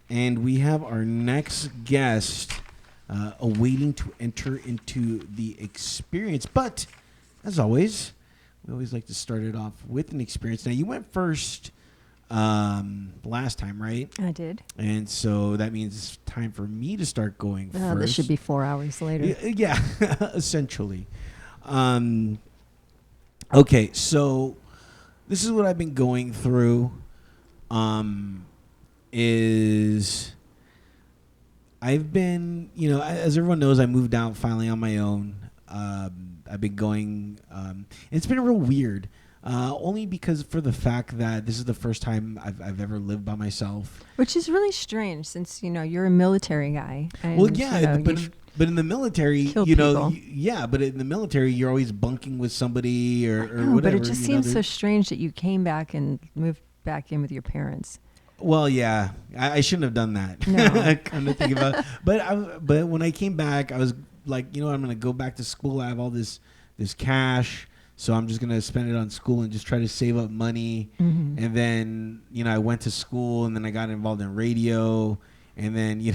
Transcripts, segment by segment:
and we have our next guest awaiting to enter into the experience. But as always, we always like to start it off with an experience. Now, you went first last time, right? I did. And so that means it's time for me to start going first. This should be 4 hours later. Yeah, essentially. Okay, so this is what I've been going through. Is I've been, as everyone knows, I moved out finally on my own. I've been going, it's been real weird, only because for the fact that this is the first time I've ever lived by myself. Which is really strange since, you're a military guy. And, Well, yeah, but in the military, but in the military, you're always bunking with somebody or whatever. But it just seems so strange that you came back and moved back in with your parents. Well, yeah, I shouldn't have done that. No. Kind of think about, but when I came back, I was like, I'm going to go back to school. I have all this cash, so I'm just going to spend it on school and just try to save up money. Mm-hmm. And then, I went to school, and then I got involved in radio, and then,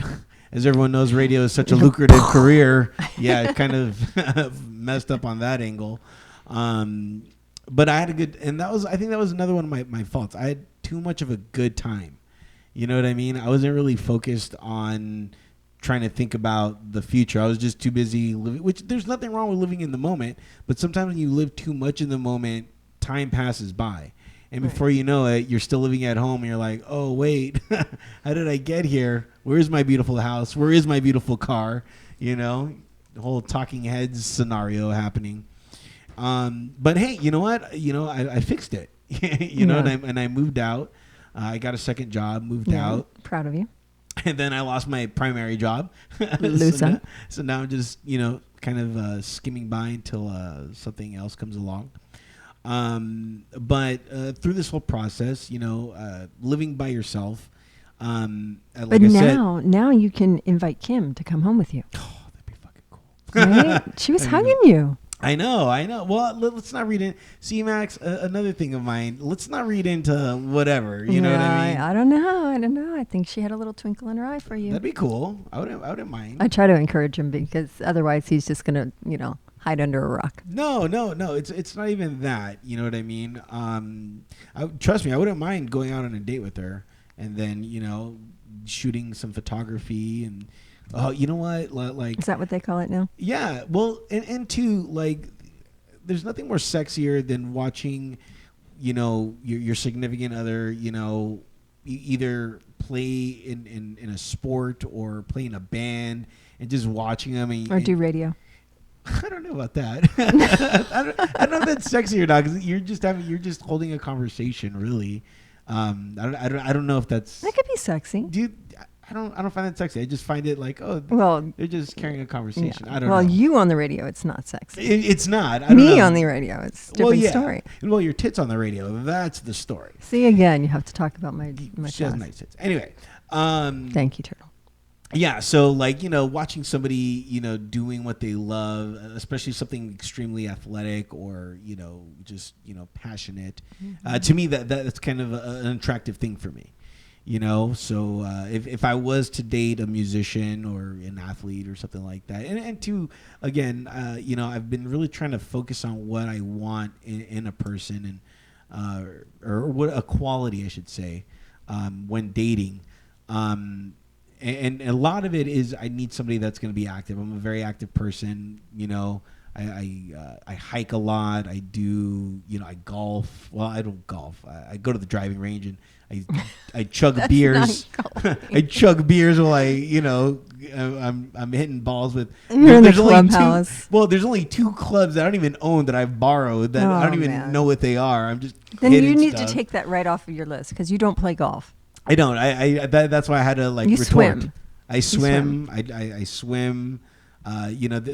as everyone knows, radio is such a lucrative career. Yeah, it kind of messed up on that angle. But I had a good, and I think that was another one of my faults. I had too much of a good time. You know what I mean? I wasn't really focused on trying to think about the future. I was just too busy living, which there's nothing wrong with living in the moment, but sometimes when you live too much in the moment, time passes by. And before you know it, you're still living at home and you're like, oh, wait, how did I get here? Where's my beautiful house? Where is my beautiful car? The whole talking heads scenario happening. But hey, you know what? I fixed it. And I moved out. I got a second job, moved out. Proud of you. And then I lost my primary job. So now I'm just, kind of skimming by until something else comes along. But through this whole process, living by yourself. But now you can invite Kim to come home with you. Oh, that'd be fucking cool. Right? She was hugging you. I know. Well, let's not read in. See, Max, another thing of mine. Let's not read into whatever. You know what I mean? I don't know. I think she had a little twinkle in her eye for you. That'd be cool. I wouldn't mind. I try to encourage him because otherwise he's just gonna, hide under a rock. No. It's not even that. You know what I mean? Trust me, I wouldn't mind going out on a date with her and then shooting some photography and. Oh, you know what? Like, is that what they call it now? Yeah. Well, and two, like, there's nothing more sexier than watching, your significant other, either play in a sport or play in a band and just watching them. Or do radio. I don't know about that. I don't know if that's sexy or not because you're just holding a conversation, really. I don't know if that's. That could be sexy. Dude. I don't find that sexy. I just find it like, they're just carrying a conversation. Yeah. I don't know. Well, you on the radio, it's not sexy. It's not. Me on the radio, it's a different story. Well, your tits on the radio, that's the story. See, again, you have to talk about my She has nice tits. Anyway. Thank you, Turtle. Yeah, so watching somebody, doing what they love, especially something extremely athletic or, just, passionate. Mm-hmm. To me, that's kind of an attractive thing for me. So if I was to date a musician or an athlete or something like that, and to, again, I've been really trying to focus on what I want in a person and or what a quality, I should say, when dating. And a lot of it is I need somebody that's going to be active. I'm a very active person, I hike a lot. I do, I golf. Well, I don't golf. I go to the driving range and I chug beers. I chug beers while I'm hitting balls with. You're in the clubhouse. There's only 2 clubs that I don't even own that I've borrowed that I don't even know what they are. I'm just. Then you need to take that right off of your list because you don't play golf. I don't. That's why I had to you retort. Swim. I swim. I swim.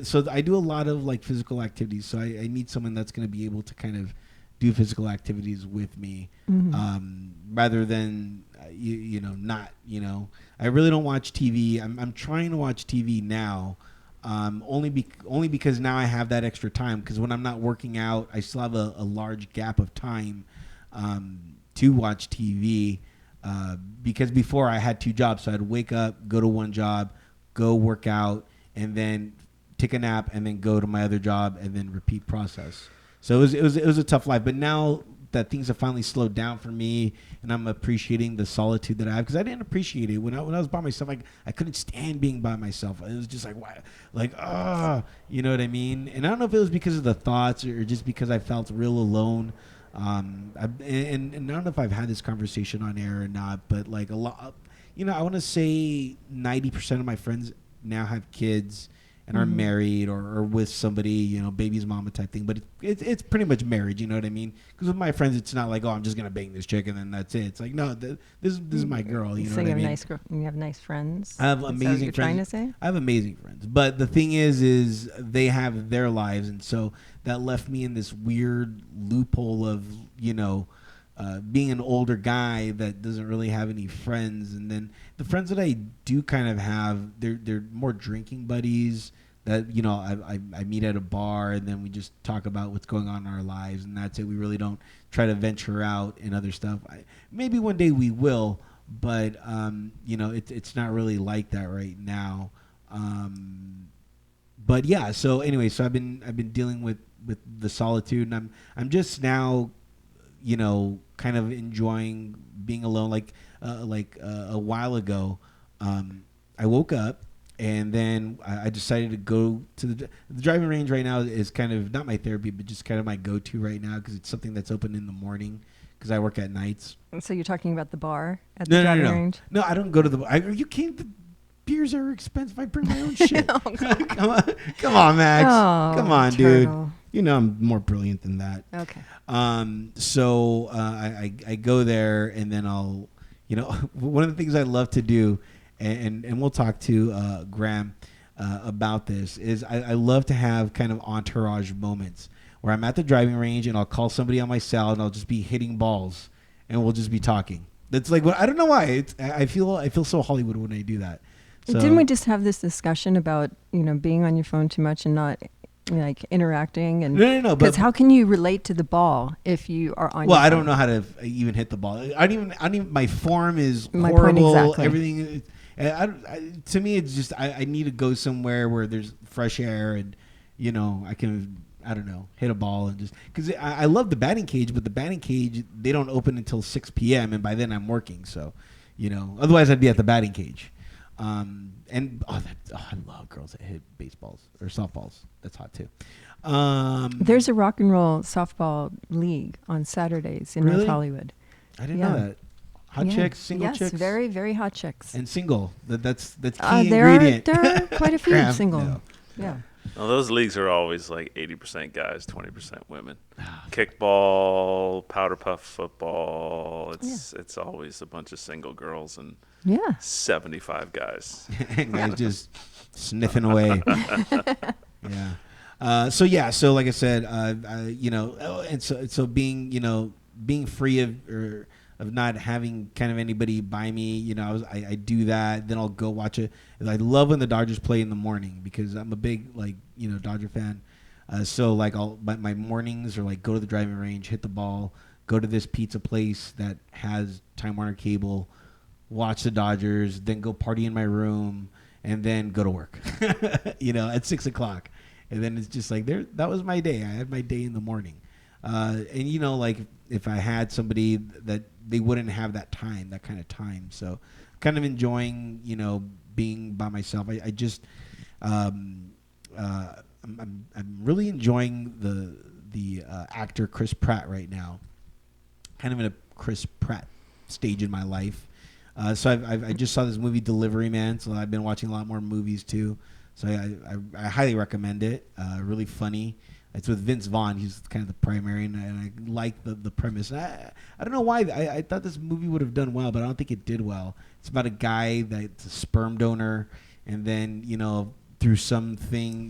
So I do a lot of physical activities. So I need someone that's going to be able to kind of do physical activities with me, rather than not. I really don't watch TV. I'm trying to watch TV now, only because now I have that extra time. Because when I'm not working out, I still have a large gap of time to watch TV. because before I had 2 jobs, so I'd wake up, go to one job, go work out, and then take a nap, and then go to my other job, and then repeat process. So it was a tough life. But now that things have finally slowed down for me, and I'm appreciating the solitude that I have, because I didn't appreciate it when I was by myself. I couldn't stand being by myself. It was just like, why, like, you know what I mean? And I don't know if it was because of the thoughts or just because I felt real alone. And I don't know if I've had this conversation on air or not, but like a lot, I want to say 90% of my friends now have kids and are married or with somebody, baby's mama type thing. But it's pretty much marriage, you know what I mean? Because with my friends, it's not like, I'm just going to bang this chick and then that's it. It's like, no, this is my girl, you know what I mean? You have nice friends? I have amazing friends. Trying to say? I have amazing friends. But the thing is they have their lives. And so that left me in this weird loophole of, being an older guy that doesn't really have any friends. And then the friends that I do kind of have, they're more drinking buddies that, I meet at a bar and then we just talk about what's going on in our lives, and that's it. We really don't try to venture out and other stuff. Maybe one day we will, but, it's not really like that right now. But yeah, so anyway, so I've been dealing with the solitude, and I'm just now, kind of enjoying being alone. Like a while ago, I woke up and then I decided to go to the driving range. Right now is kind of not my therapy, but just kind of my go-to right now because it's something that's open in the morning because I work at nights. So you're talking about the bar at the driving range? No, I don't go to the bar. Are you kidding? The beers are expensive. I bring my own shit. Oh, come on, Max. Come on, turtle. Dude. I'm more brilliant than that. Okay. So I go there and then I'll, one of the things I love to do, and we'll talk to Graham about this, is I love to have kind of entourage moments where I'm at the driving range and I'll call somebody on my cell and I'll just be hitting balls and we'll just be talking. That's like, I don't know why. I feel so Hollywood when I do that. So, didn't we just have this discussion about, being on your phone too much and not like interacting? And no. Because how can you relate to the ball if you are on your phone? I don't know how to even hit the ball. I don't even my form is my horrible. Point exactly. Everything. To me, it's just I need to go somewhere where there's fresh air and, I can, I don't know, hit a ball and just because I love the batting cage, but the batting cage, they don't open until 6 p.m. and by then I'm working. So, otherwise I'd be at the batting cage. I love girls that hit baseballs or softballs. That's hot too. There's a rock and roll softball league on Saturdays in North Hollywood. I didn't know that. Hot chicks, single chicks? Yes, very, very hot chicks. And single. That's key ingredient. There are quite a few single. No. Yeah. Well, those leagues are always like 80% guys, 20% women. Kickball, powder puff football. It's always a bunch of single girls and 75 guys. Guys just sniffing away. Yeah. So like I said, and so being free of not having kind of anybody by me, I do that. Then I'll go watch it. I love when the Dodgers play in the morning because I'm a big Dodger fan. So like my mornings are like go to the driving range, hit the ball, go to this pizza place that has Time Warner Cable, watch the Dodgers, then go party in my room, and then go to work. At 6:00, and then it's just like that was my day. I had my day in the morning, and like if I had somebody that they wouldn't have that kind of time. So kind of enjoying, being by myself. I just, I'm really enjoying the actor Chris Pratt right now. Kind of in a Chris Pratt stage in my life. So I just saw this movie Delivery Man. So I've been watching a lot more movies too. So I highly recommend it. Really funny. It's with Vince Vaughn. He's kind of the primary, and I like the premise. And I don't know why. I thought this movie would have done well, but I don't think it did well. It's about a guy that's a sperm donor, and then, through something,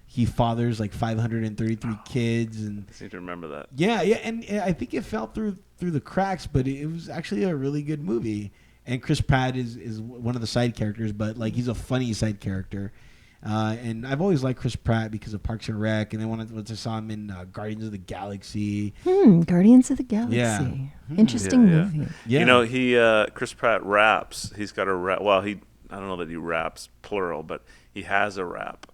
he fathers like 533 kids. And I seem to remember that. Yeah, and I think it fell through the cracks, but it was actually a really good movie. And Chris Pratt is one of the side characters, but like he's a funny side character. And I've always liked Chris Pratt because of Parks and Rec, and then once I saw him in Guardians of the Galaxy. Guardians of the Galaxy. Yeah. Interesting movie. Yeah. You know, Chris Pratt raps. He's got a rap. Well, I don't know that he raps plural, but he has a rap.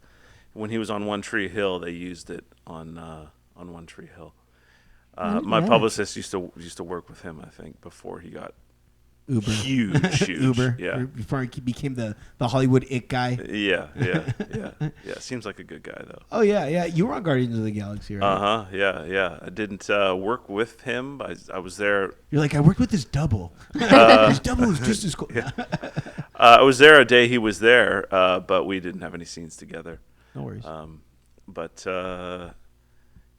When he was on One Tree Hill, they used it on One Tree Hill. My publicist used to work with him, I think, before he got Uber. Huge. Uber. Yeah. Before he became the Hollywood it guy. Yeah. Seems like a good guy, though. Oh, yeah. You were on Guardians of the Galaxy, right? Yeah. I didn't work with him. I was there. You're like, I worked with his double. His double is just as cool. Yeah. I was there a day he was there, but we didn't have any scenes together. No worries.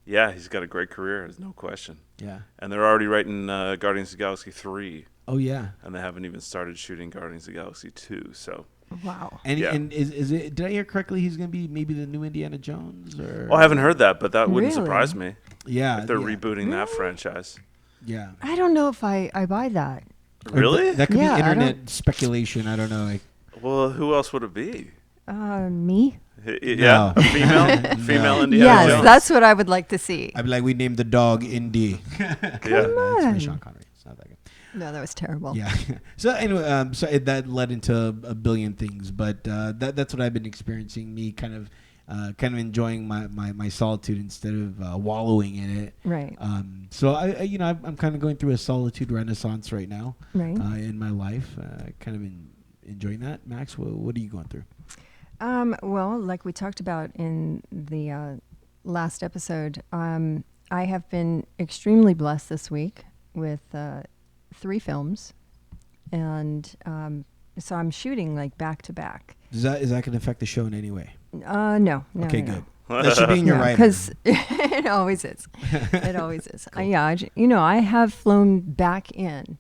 Yeah, he's got a great career. There's no question. Yeah. And they're already writing Guardians of the Galaxy 3. Oh, yeah. And they haven't even started shooting Guardians of the Galaxy 2. So. Wow. And is it? Did I hear correctly? He's going to be maybe the new Indiana Jones? Or? Oh, I haven't heard that, but that wouldn't surprise me. Yeah. If they're rebooting that franchise. Yeah. I don't know if I buy that. Really? That could be internet speculation. I don't know. Well, who else would it be? Me. Yeah, a female Indiana Yes, Jones. that's what I would like to see. I'd be like, we named the dog Indy. Come It's on. by Sean Connery. It's not that good. No, that was terrible. Yeah. So anyway, that led into a billion things, but that's what I've been experiencing. Me kind of enjoying my solitude instead of wallowing in it. Right. So I'm kind of going through a solitude renaissance right now. Right. In my life, kind of enjoying that. Max, what are you going through? Well, like we talked about in the last episode, I have been extremely blessed this week with 3 films, and so I'm shooting like back to back. Is that going to affect the show in any way? No. Okay, no. good. That should be in your writing. Because it always is. It always is. Cool. I have flown back in.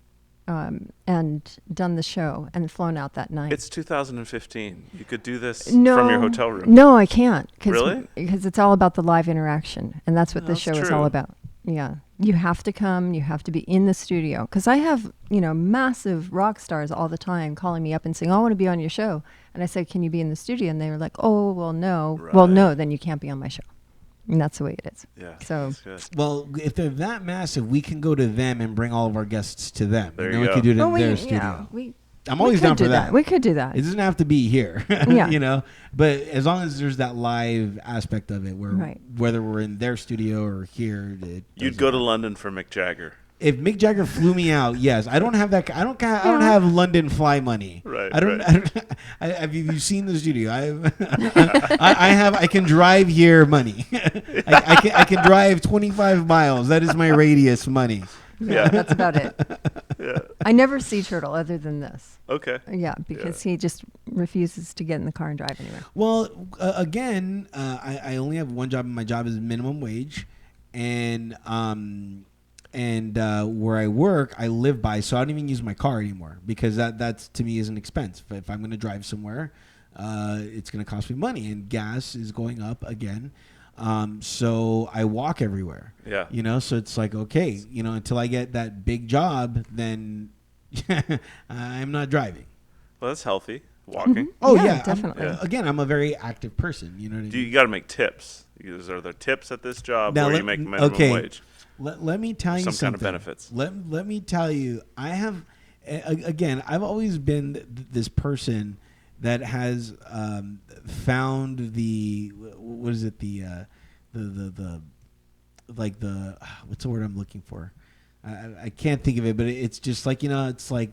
And done the show and flown out that night. It's 2015. You could do this from your hotel room. No, I can't. Really? Because it's all about the live interaction, and that's what this show is all true. about. Yeah, you have to come. You have to be in the studio. Because I have, massive rock stars all the time calling me up and saying, "Oh, I want to be on your show." And I said, "Can you be in the studio?" And they were like, "Oh, well, no. Right. Well, no, then you can't be on my show." And that's the way it is. Yeah. So, well, if they're that massive, we can go to them and bring all of our guests to them. There and then you we go. can do it in we, their yeah, studio. we I'm always down for that. We could do that. It doesn't have to be here, Yeah. But as long as there's that live aspect of it, where whether we're in their studio or here, You'd go to London for Mick Jagger. If Mick Jagger flew me out, yes. I don't have that. I don't have London fly money. Right. Have you seen the studio? I can drive here money. I can drive 25 miles. That is my radius money. Yeah, that's about it. Yeah. I never see Turtle other than this. Okay. Yeah, because he just refuses to get in the car and drive anywhere. Well, again, I only have one job, and my job is minimum wage, and where I work, I live by, so I don't even use my car anymore because that's to me is an expense. If I'm going to drive somewhere, it's going to cost me money, and gas is going up again. So I walk everywhere. Yeah. So it's like, okay, until I get that big job, then I'm not driving. Well, that's healthy. Walking. Mm-hmm. Oh Yeah, definitely. Again, I'm a very active person. You know what I mean? You got to make tips. Are there tips at this job Now, where you make minimum wage? Let me tell you some something. kind of benefits. Let me tell you, I have, again, I've always been this person that has found the what's the what's the word I'm looking for? I can't think of it, but it's just like, it's like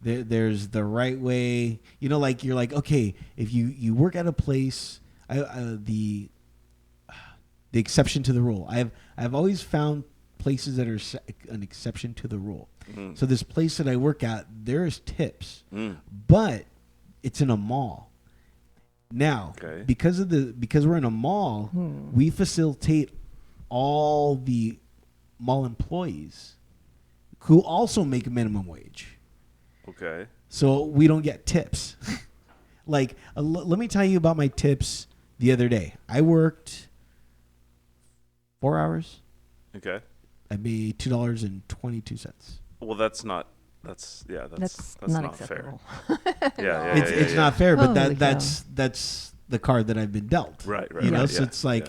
there's the right way. Like you're like, okay, if you work at a place, the exception to the rule. I've always found places that are an exception to the rule. Mm. So this place that I work at, there's tips, but it's in a mall. Now, because we're in a mall, we facilitate all the mall employees who also make minimum wage. Okay. So we don't get tips. Like, let me tell you about my tips the other day. I worked 4 hours. Okay. I made $2.22. Well, that's not not not acceptable. fair. Yeah. It's not fair, but Holy that's the card that I've been dealt. Right. You know, right, so it's like,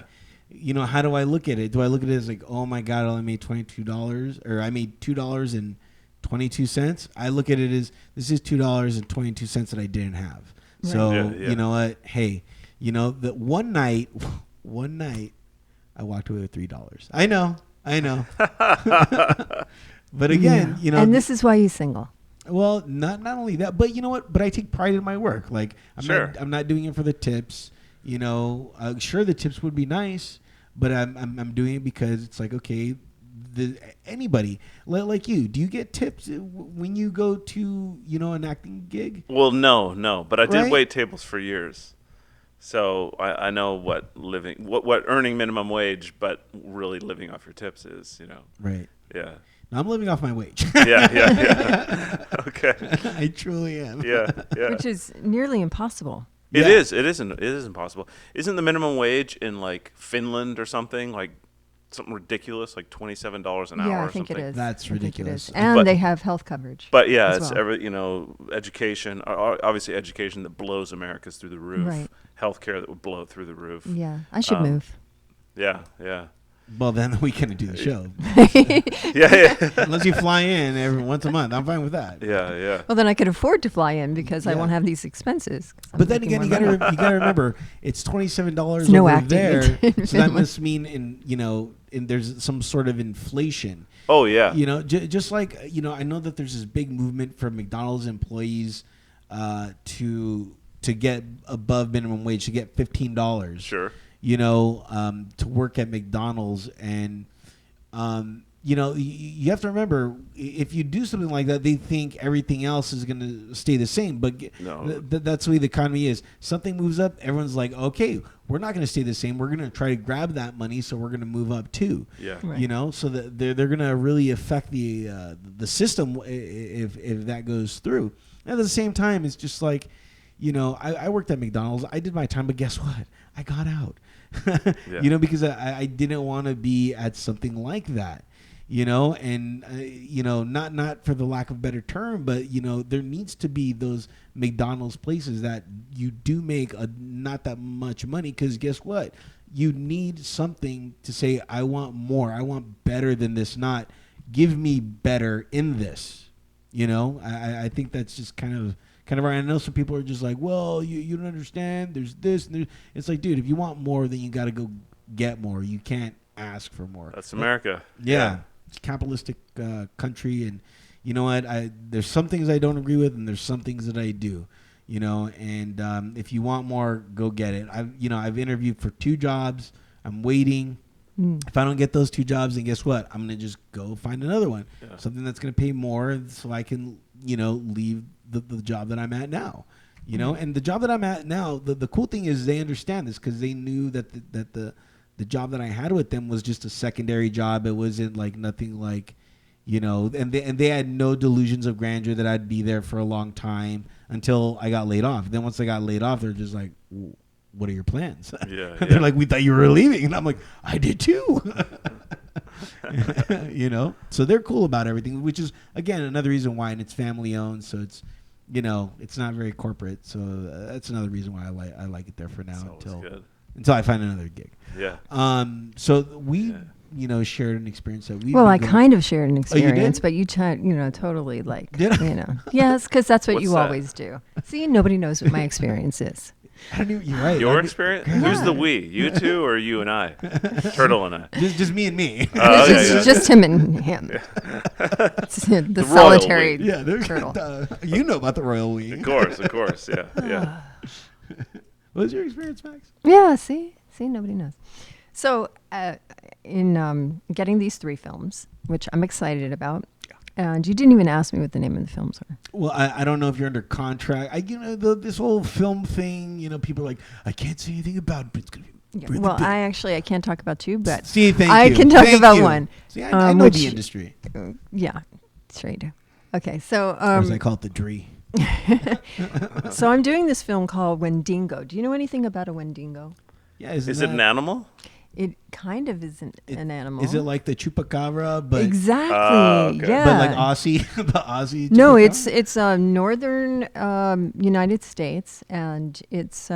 you know, how do I look at it? Do I look at it as like, oh my God, I only made $22, or I made $2.22? I look at it as, this is $2.22 that I didn't have. Right. So you know what? Hey, you know, that one night, I walked away with $3. I know. But again, you know, and this is why he's single. Well, not only that, but you know what? But I take pride in my work. Like I'm not doing it for the tips. You know, sure, the tips would be nice, but I'm doing it because it's like, okay, anybody like you, do you get tips when you go to, you know, an acting gig? Well, no, but I did wait tables for years, so I know what earning minimum wage, but really living off your tips is, you know. Right. Yeah. Now, I'm living off my wage. Yeah. Okay. I truly am. Yeah. Which is nearly impossible. It is impossible. Isn't the minimum wage in like Finland or something like something ridiculous, like $27 an hour? Yeah, or I think something? it is. That's ridiculous. And they have health coverage. But yeah, it's you know, education. Obviously, education that blows America's through the roof. Right. Healthcare that would blow it through the roof. Yeah, I should move. Yeah. Well, then we can't do the show. Yeah. Unless you fly in every once a month, I'm fine with that. Yeah. Well, then I could afford to fly in because I won't have these expenses. But then again, you gotta remember, it's $27 over there, so that must mean there's some sort of inflation. Oh yeah. You know, just like, you know, I know that there's this big movement for McDonald's employees to get above minimum wage, to get $15. Sure. You know, to work at McDonald's. And, you know, you have to remember, if you do something like that, they think everything else is going to stay the same. But that's the way the economy is. Something moves up, everyone's like, okay, we're not going to stay the same. We're going to try to grab that money, so we're going to move up too. Yeah. Right. You know, so that they're going to really affect the system if that goes through. And at the same time, it's just like, you know, I worked at McDonald's. I did my time, but guess what? I got out. You know, because I didn't want to be at something like that, you know, and, you know, not for the lack of a better term, but, you know, there needs to be those McDonald's places that you do make not that much money, because guess what? You need something to say, I want more. I want better than this, not give me better in this. You know, I think that's just kind of right. I know some people are just like, well, you don't understand. There's this. And it's like, dude, if you want more, then you got to go get more. You can't ask for more. That's America. Yeah. It's a capitalistic country. And you know what? There's some things I don't agree with, and there's some things that I do. You know, and if you want more, go get it. I've interviewed for 2 jobs. I'm waiting. If I don't get those 2 jobs, then guess what? I'm going to just go find another one. Yeah. Something that's going to pay more, so I can, you know, leave the job that I'm at now. You know, and the job that I'm at now, the cool thing is they understand this, because they knew that the job that I had with them was just a secondary job. It wasn't like nothing like, you know, and they had no delusions of grandeur that I'd be there for a long time until I got laid off. Then once I got laid off, they're just like, what are your plans? Yeah. They're like, we thought you were leaving. And I'm like, I did too. You know, so they're cool about everything, which is, again, another reason why. And it's family owned, so it's, you know, it's not very corporate. So that's another reason why I like it there for now until I find another gig. Yeah. So we, you know, shared an experience that we. Well, I kind of shared an experience, but you know, totally like, did I? You know, yes, because that's what you always do. See, nobody knows what my experience is. I don't even, you're right. Your experience? Yeah. Who's the we? You two or you and I? Turtle and I. Just me and me. Just him and him. Yeah. the solitary turtle. You know about the royal we. Of course. Yeah. What was your experience, Max? Yeah, see, nobody knows. So in getting these 3 films, which I'm excited about, and you didn't even ask me what the name of the films are. Well, I don't know if you're under contract. You know, this whole film thing, you know, people are like, I can't say anything about it, but it's going to be... Well, I can't talk about 2, but see, I can talk about one. See, I know the industry. Yeah, sure you do. Okay, so... or as I call it, the Dree. So I'm doing this film called Wendigo. Do you know anything about a Wendigo? Yeah, is it an animal? It kind of isn't an animal. Is it like the chupacabra? But exactly. Okay. Yeah. But like Aussie, the Aussie. No, chupacabra? it's northern United States, and it's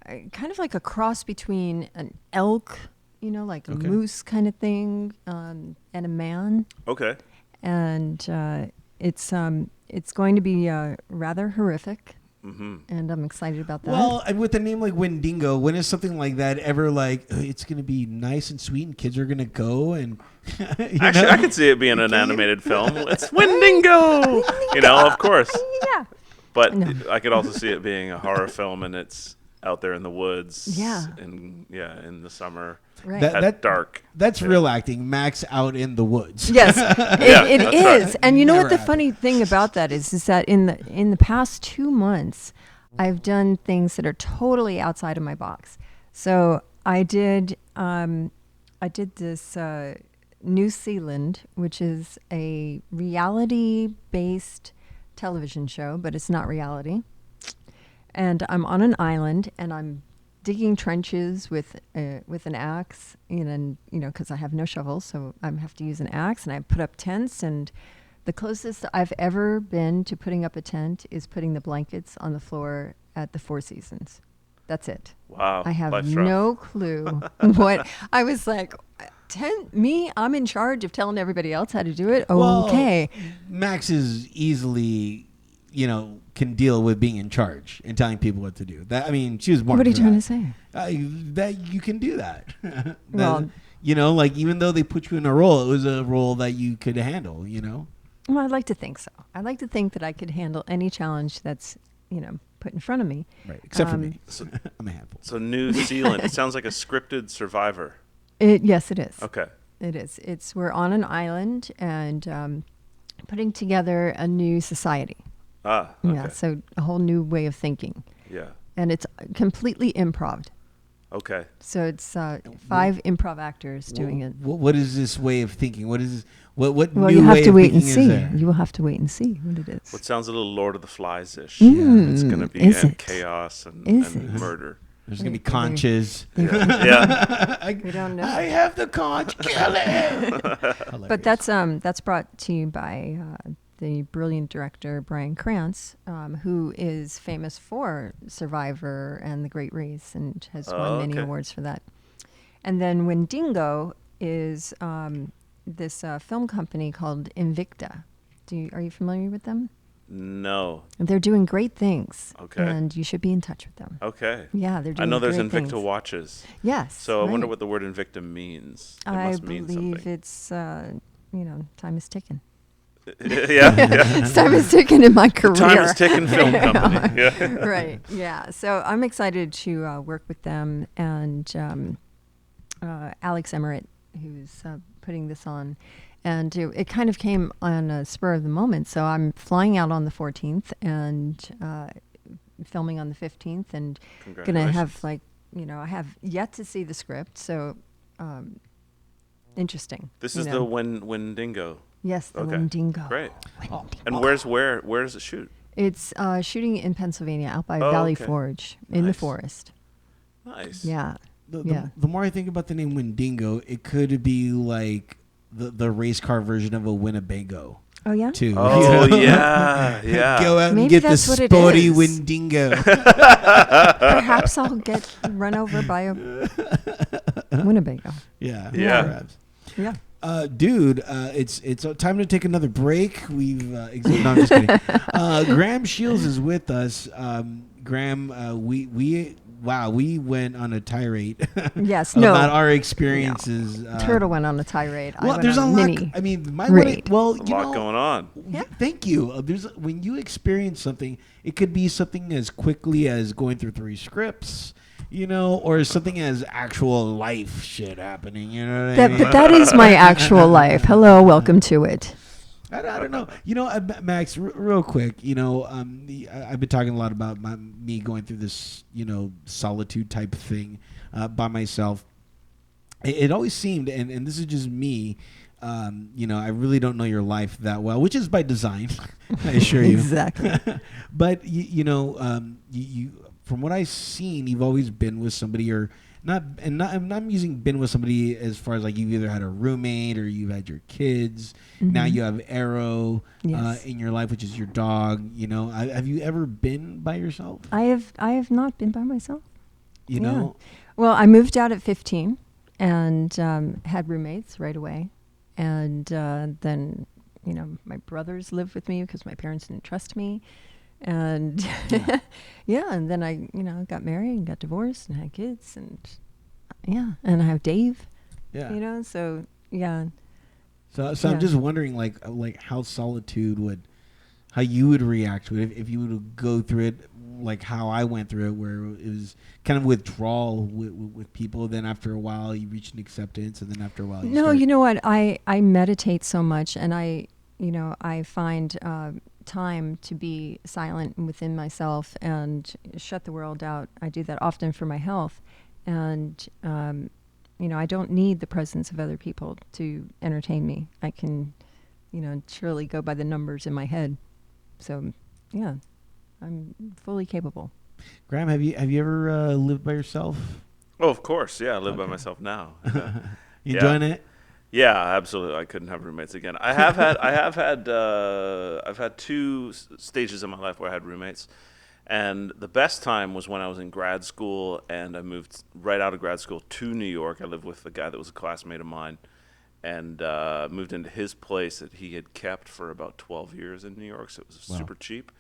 kind of like a cross between an elk, like a moose kind of thing, and a man. Okay. And it's going to be rather horrific. Mm-hmm. And I'm excited about that. Well, and with a name like Wendigo, when is something like that ever like, it's going to be nice and sweet and kids are going to go and... Actually, I could see it being an animated film. It's Wendigo! Of course. Yeah. But I could also see it being a horror film and it's out there in the woods. Yeah. In the summer. Right. At dark. That's real acting. Max out in the woods. Yes, it is. Right. And you know Never what the happened. funny thing about that is that in the past 2 months, I've done things that are totally outside of my box. So I did this New Zealand, which is a reality-based television show, but it's not reality. And I'm on an island, and I'm digging trenches with an axe, because I have no shovels, so I have to use an axe, and I put up tents. And the closest I've ever been to putting up a tent is putting the blankets on the floor at the Four Seasons. That's it. Wow. I have no clue what I was like. I'm in charge of telling everybody else how to do it. Okay. Well, Max is easily, can deal with being in charge and telling people what to do. She was born. What are you trying to say? That you can do that. Well, even though they put you in a role, it was a role that you could handle. Well, I'd like to think so. I'd like to think that I could handle any challenge that's, put in front of me. Right, except for me. So, I'm a handful. So New Zealand, it sounds like a scripted Survivor. Yes, it is. Okay. It is. We're on an island and putting together a new society. Ah, okay. Yeah, so a whole new way of thinking. Yeah. And it's completely improv. Okay. So it's 5 improv actors doing it. What is this way of thinking? What is this? What Well, new you have way to of wait and thinking is see. there? You will have to wait and see what it is. What sounds a little Lord of the Flies-ish. Mm, it's going to be is it? chaos and murder. There's going to be conches. Yeah. We don't know. I have the conch. Kill it. But that's brought to you by the brilliant director Brian Krantz, who is famous for Survivor and The Great Race and has won many awards for that. And then Wendigo is this film company called Invicta. Are you familiar with them? No. They're doing great things. Okay. And you should be in touch with them. Okay. Yeah, they're doing I know there's great Invicta things. watches. Yes. So I wonder right. what the word Invicta means. It I must mean believe something. it's, time is ticking. Yeah. Time is ticking in my career. Time is ticking film company. Yeah. Right. Yeah. So I'm excited to work with them and Alex Emmerich, who's putting this on. And it kind of came on a spur of the moment. So I'm flying out on the 14th and filming on the 15th and going to have I have yet to see the script. So interesting. This is the Wendigo. Yes, the Wendigo. Great. Wendigo. And where does it shoot? It's shooting in Pennsylvania, out by Valley Forge, in the forest. Nice. Yeah. The more I think about the name Wendigo, it could be like the race car version of a Winnebago. Oh, yeah? Too. Oh, yeah. Go out Maybe and get the that's what it sporty is. Wendigo. Perhaps I'll get run over by a Winnebago. Yeah. Yeah. Yeah. Dude, it's time to take another break. We've no, I'm just kidding. Graham Shiels is with us. Graham, we went on a tirade. Yes, about our experiences. Turtle went on a tirade. Well, I went there's on a lot. mini. I mean, my raid. well, A lot going on. Yeah. Thank you. When you experience something, it could be something as quickly as going through 3 scripts. Or something as actual life shit happening. You know what I mean? But that is my actual life. Hello, welcome to it. I don't know. Max, real quick. I've been talking a lot about me going through this, solitude type thing by myself. It always seemed, and this is just me. I really don't know your life that well, which is by design. I assure you. Exactly. But you from what I've seen, you've always been with somebody or not. And I'm not using been with somebody as far as like you've either had a roommate or you've had your kids. Mm-hmm. Now you have Arrow in your life, which is your dog. Have you ever been by yourself? I have not been by myself. You know? Well, I moved out at 15 and had roommates right away. And then, my brothers lived with me because my parents didn't trust me. And and then I, got married and got divorced and had kids. And and I have Dave. Yeah. So yeah. So I'm just wondering, like how solitude how you would react to it if you would go through it, like how I went through it, where it was kind of withdrawal with people. Then after a while, you reach an acceptance, and then after a while, you know what? I meditate so much, and I find time to be silent within myself and shut the world out. I do that often for my health, and I don't need the presence of other people to entertain me. I can, surely go by the numbers in my head. So, yeah, I'm fully capable. Graham, have you ever lived by yourself? Oh, of course. Yeah, I live by myself now. You enjoying it? Yeah, absolutely. I couldn't have roommates again. I've had two stages in my life where I had roommates. And the best time was when I was in grad school, and I moved right out of grad school to New York. I lived with a guy that was a classmate of mine, and moved into his place that he had kept for about 12 years in New York, so it was super cheap.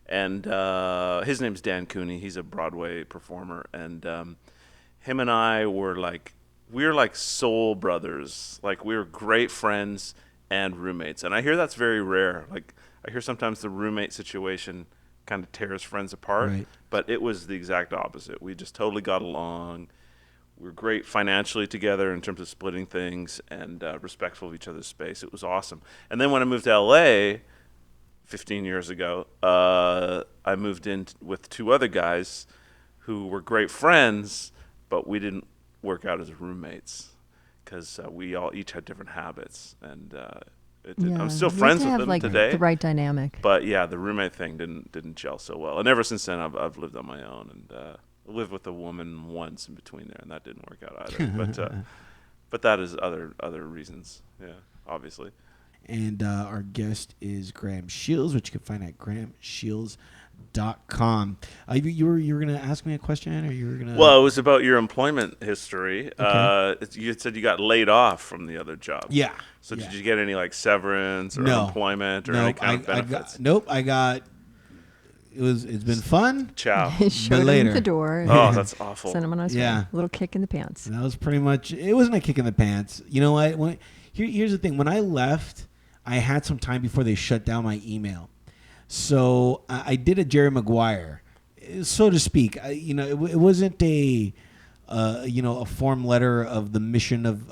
And his name's Dan Cooney. He's a Broadway performer, and him and I were like soul brothers. Like, we were great friends and roommates. And I hear that's very rare. Like, I hear sometimes the roommate situation kind of tears friends apart, right. But it was the exact opposite. We just totally got along. We were great financially together in terms of splitting things, and respectful of each other's space. It was awesome. And then when I moved to LA 15 years ago, I moved in with two other guys who were great friends, but we didn't work out as roommates because we all each had different habits, and I'm still friends with them today. The right dynamic. But yeah, the roommate thing didn't gel so well, and ever since then I've lived on my own, and lived with a woman once in between there, and that didn't work out either. But that is other reasons. Yeah, obviously. And our guest is Graham Shiels, which you can find at grahamshiels.com. You were going to ask me a question, or you were going to? Well, it was about your employment history. Okay. You said you got laid off from the other job. Yeah. So did you get any like severance or unemployment or any kind of benefits? I got. It's been fun. Ciao. Showed later. him the door. Oh, that's awful. Sent him on his way. A little kick in the pants. And that was pretty much. It wasn't a kick in the pants. You know what? Here's the thing. When I left, I had some time before they shut down my email. So I did a Jerry Maguire, so to speak. It wasn't a form letter of the mission of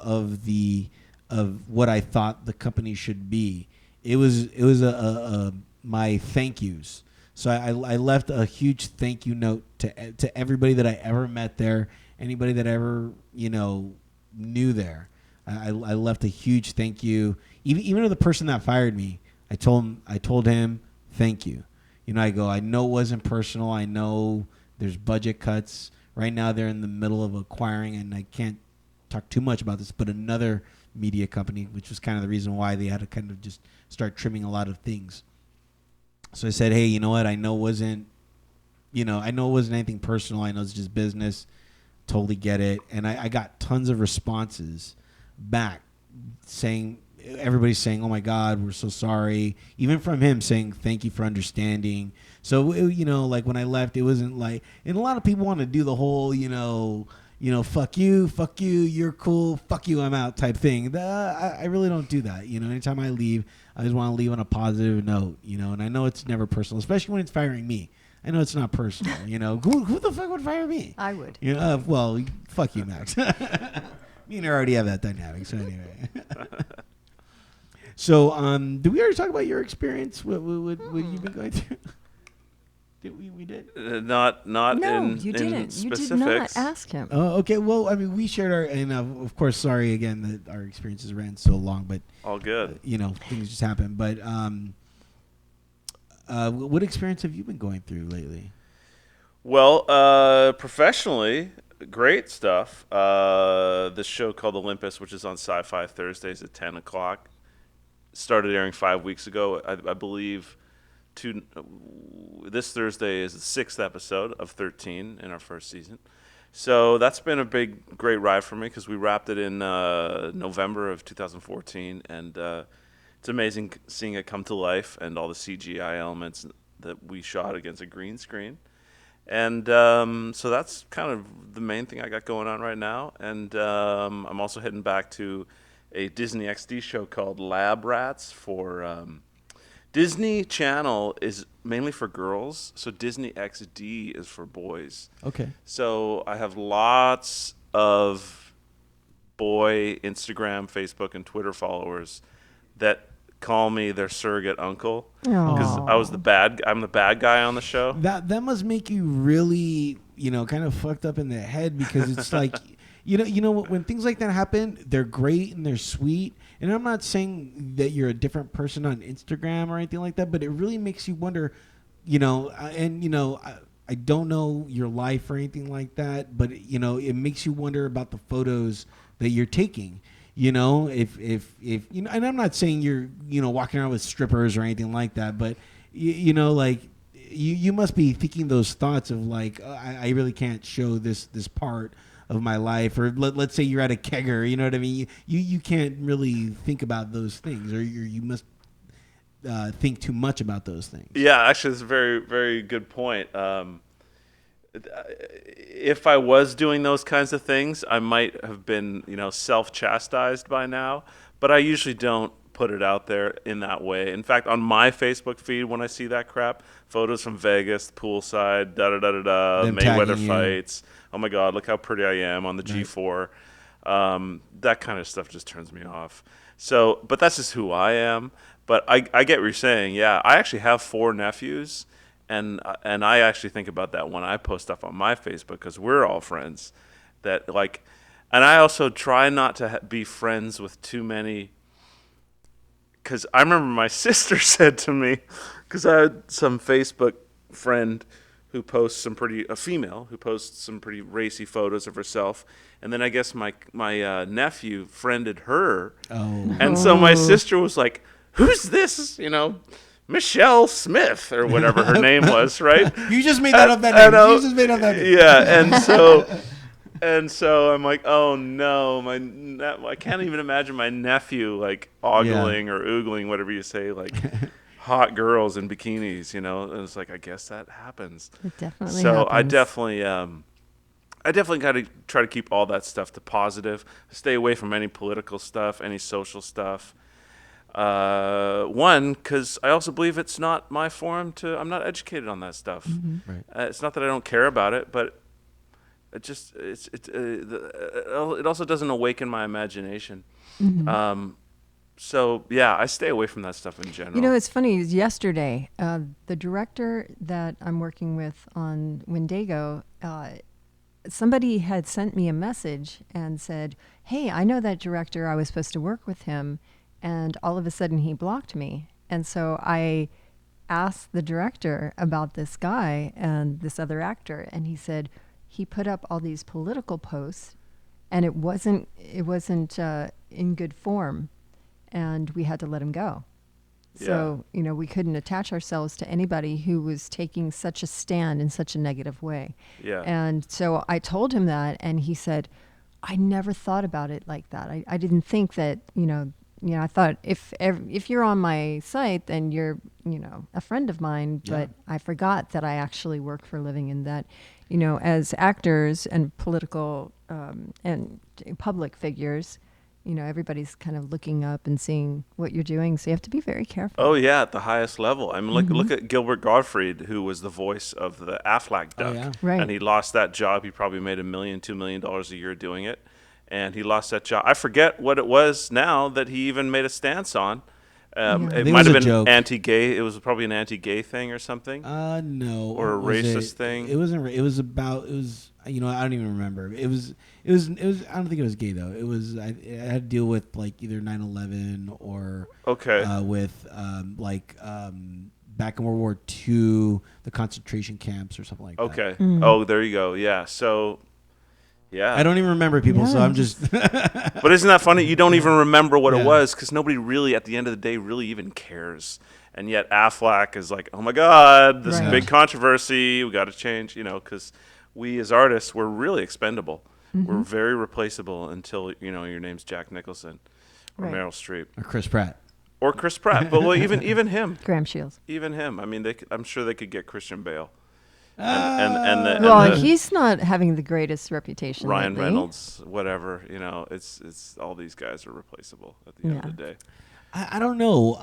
what I thought the company should be. It was my thank yous. So I left a huge thank you note to everybody that I ever met there, anybody that ever knew there. I left a huge thank you. Even to the person that fired me, I told him thank you. I know it wasn't personal. I know there's budget cuts. Right now they're in the middle of acquiring, and I can't talk too much about this, but another media company, which was kind of the reason why they had to kind of just start trimming a lot of things. So I said, hey, you know what? I know it wasn't anything personal. I know it's just business. Totally get it. And I got tons of responses back everybody's saying, oh my God, we're so sorry. Even from him saying, thank you for understanding. So, like when I left, it wasn't like, and a lot of people want to do the whole, fuck you, you're cool, fuck you, I'm out type thing. I really don't do that. Anytime I leave, I just want to leave on a positive note, and I know it's never personal, especially when it's firing me. I know it's not personal, who the fuck would fire me? I would. Well, fuck you, Max. Me and her already have that dynamic, so anyway. So, did we already talk about your experience? What you've been going through? We did? Not no, in you didn't. specifics. You did not ask him. Oh, okay. Well, I mean, we shared our, and of course, sorry again that our experiences ran so long, but all good. Things just happen. But what experience have you been going through lately? Well, professionally, great stuff. This show called Olympus, which is on Sci-Fi Thursdays at 10 o'clock, started airing 5 weeks ago. I believe this Thursday is the 6th episode of 13 in our first season. So that's been a great ride for me because we wrapped it in November of 2014, and it's amazing seeing it come to life and all the CGI elements that we shot against a green screen. And so that's kind of the main thing I got going on right now. And I'm also heading back to a Disney XD show called Lab Rats for Disney Channel is mainly for girls, so Disney XD is for boys. Okay. So I have lots of boy Instagram, Facebook, and Twitter followers that call me their surrogate uncle because I'm the bad guy on the show. That must make you really, kind of fucked up in the head, because it's like, when things like that happen, they're great and they're sweet. And I'm not saying that you're a different person on Instagram or anything like that, but it really makes you wonder, I don't know your life or anything like that, but it makes you wonder about the photos that you're taking. If and I'm not saying you're walking around with strippers or anything like that, but like you must be thinking those thoughts of like, I really can't show this part of my life, or let's say you're at a kegger, you know what I mean? You can't really think about those things, or you must think too much about those things. Yeah, actually, it's a very, very good point. If I was doing those kinds of things, I might have been, self-chastised by now, but I usually don't put it out there in that way. In fact, on my Facebook feed, when I see that crap, photos from Vegas, poolside, Mayweather fights. Oh my God, look how pretty I am on the G4. That kind of stuff just turns me off. So, but that's just who I am. But I get what you're saying. Yeah, I actually have 4 nephews. And I actually think about that when I post stuff on my Facebook, because we're all friends. And I also try not to be friends with too many. Because I remember my sister said to me, because I had some Facebook friend who posts a female who posts some pretty racy photos of herself, and then I guess my nephew friended her, and so my sister was like, "Who's this?" Michelle Smith or whatever her name was, right? You just made that up. You just made up that name. Yeah, and so I'm like, oh no, I can't even imagine my nephew like ogling or oogling, whatever you say, like hot girls in bikinis, And it's like, I guess that happens. It definitely so happens. I definitely got to try to keep all that stuff to positive. Stay away from any political stuff, any social stuff. One, because I also believe it's not my forum I'm not educated on that stuff. Mm-hmm. Right. It's not that I don't care about it, but it also doesn't awaken my imagination. Mm-hmm. So yeah, I stay away from that stuff in general. It's funny. Yesterday, the director that I'm working with on Wendigo, somebody had sent me a message and said, "Hey, I know that director. I was supposed to work with him." And all of a sudden he blocked me. And so I asked the director about this guy and this other actor. And he said he put up all these political posts and it wasn't in good form. And we had to let him go. Yeah. So, we couldn't attach ourselves to anybody who was taking such a stand in such a negative way. Yeah. And so I told him that, and he said, I never thought about it like that. I didn't think that, I thought if you're on my site, then you're, a friend of mine. Yeah. But I forgot that I actually work for a living, and that, as actors and political and public figures, everybody's kind of looking up and seeing what you're doing. So you have to be very careful. Oh yeah, at the highest level. I mean, look at Gilbert Gottfried, who was the voice of the Aflac duck, Right. And he lost that job. He probably made $1 million, $2 million a year doing it. And he lost that job. I forget what it was now that he even made a stance on. It might have been joke. Anti-gay. It was probably an anti-gay thing or something. No. Or a racist thing. It wasn't. It was about. It was. I don't even remember. It was. I don't think it was gay though. It was. It had to deal with like either 9/11 or. Okay. With back in World War II, the concentration camps or something like that. Okay. Oh, there you go. Yeah. So. Yeah. I don't even remember people, so I'm just... But isn't that funny? You don't even remember what it was, because nobody really, at the end of the day, really even cares. And yet Aflac is like, oh my God, this big controversy, we got to change, because we as artists, we're really expendable. Mm-hmm. We're very replaceable until, your name's Jack Nicholson or Meryl Streep. Or Chris Pratt. Or Chris Pratt. But even him. Graham Shields. Even him. I mean, I'm sure they could get Christian Bale. He's not having the greatest reputation. Ryan lately. Reynolds, whatever. It's all these guys are replaceable at the end of the day. I don't know.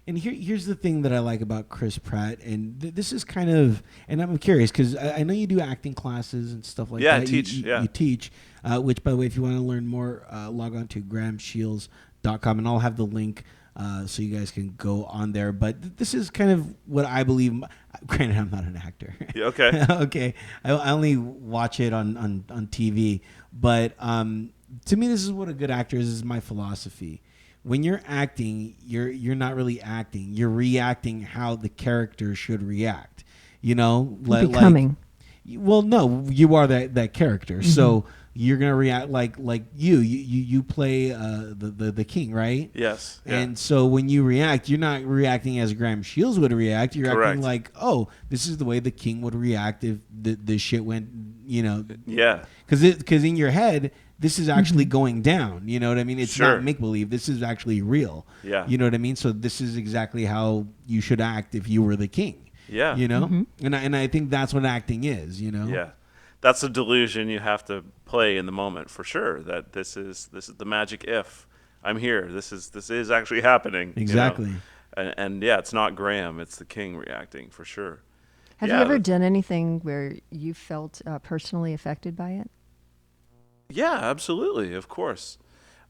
And here's the thing that I like about Chris Pratt, and this is kind of, and I'm curious because I know you do acting classes and stuff like that. I teach. You teach, which, by the way, if you want to learn more, log on to grahamshiels.com, and I'll have the link so you guys can go on there. But this is kind of what I believe. Granted, I'm not an actor. Okay. Okay. I only watch it on TV. But to me, this is what a good actor is. This is my philosophy. When you're acting, you're not really acting. You're reacting how the character should react. Becoming. No, you are that character. Mm-hmm. So you're gonna react like you play the king, right? Yes. And so when you react, you're not reacting as Graham Shields would react. You're Correct. acting like, oh, this is the way the king would react if the shit went, Yeah. Because in your head, this is actually going down. You know what I mean? It's not make believe. This is actually real. Yeah. You know what I mean? So this is exactly how you should act if you were the king. Yeah. And I think that's what acting is. Yeah. That's a delusion you have to play in the moment for sure. That this is the magic if I'm here. This is actually happening. Exactly. And it's not Graham. It's the king reacting for sure. Have you ever done anything where you felt personally affected by it? Yeah, absolutely. Of course.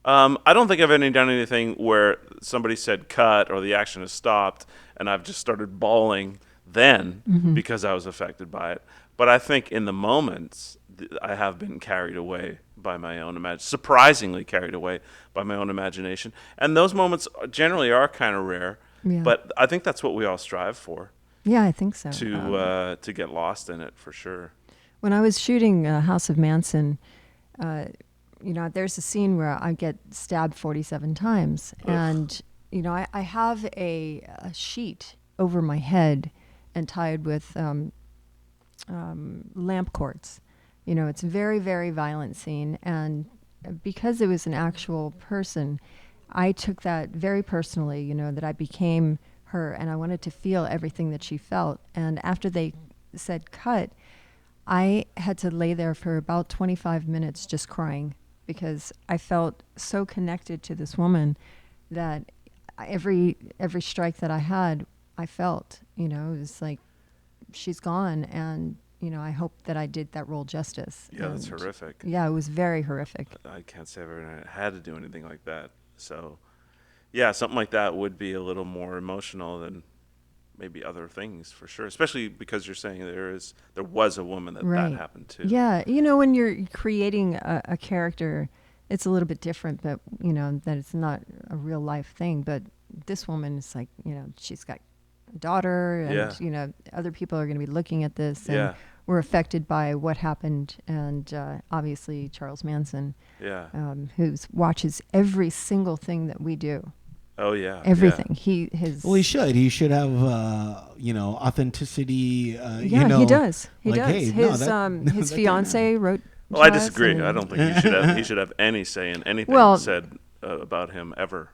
I don't think I've done anything where somebody said cut or the action has stopped and I've just started bawling then because I was affected by it. But I think in the moments, I have been carried away by my own surprisingly carried away by my own imagination. And those moments generally are kind of rare. Yeah. But I think that's what we all strive for. Yeah, I think so. To get lost in it for sure. When I was shooting House of Manson, there's a scene where I get stabbed 47 times. Oof. And, I have a sheet over my head and tied with lamp cords. It's a very, very violent scene. And because it was an actual person, I took that very personally, that I became her and I wanted to feel everything that she felt. And after they said cut, I had to lay there for about 25 minutes just crying because I felt so connected to this woman that every strike that I had, I felt, it was like she's gone and, I hope that I did that role justice. Yeah, that's horrific. Yeah, it was very horrific. I can't say I've ever had to do anything like that. So, yeah, something like that would be a little more emotional than maybe other things for sure, especially because you're saying there was a woman that happened to. Yeah, when you're creating a character, it's a little bit different, but that it's not a real life thing. But this woman is like, she's got a daughter, and other people are going to be looking at this, and we're affected by what happened, and obviously Charles Manson, who watches every single thing that we do. Oh yeah, everything. Yeah. He should have authenticity. He does. He like, does. Hey, his fiance wrote. Well, I disagree. I don't think he should have any say in anything said about him ever.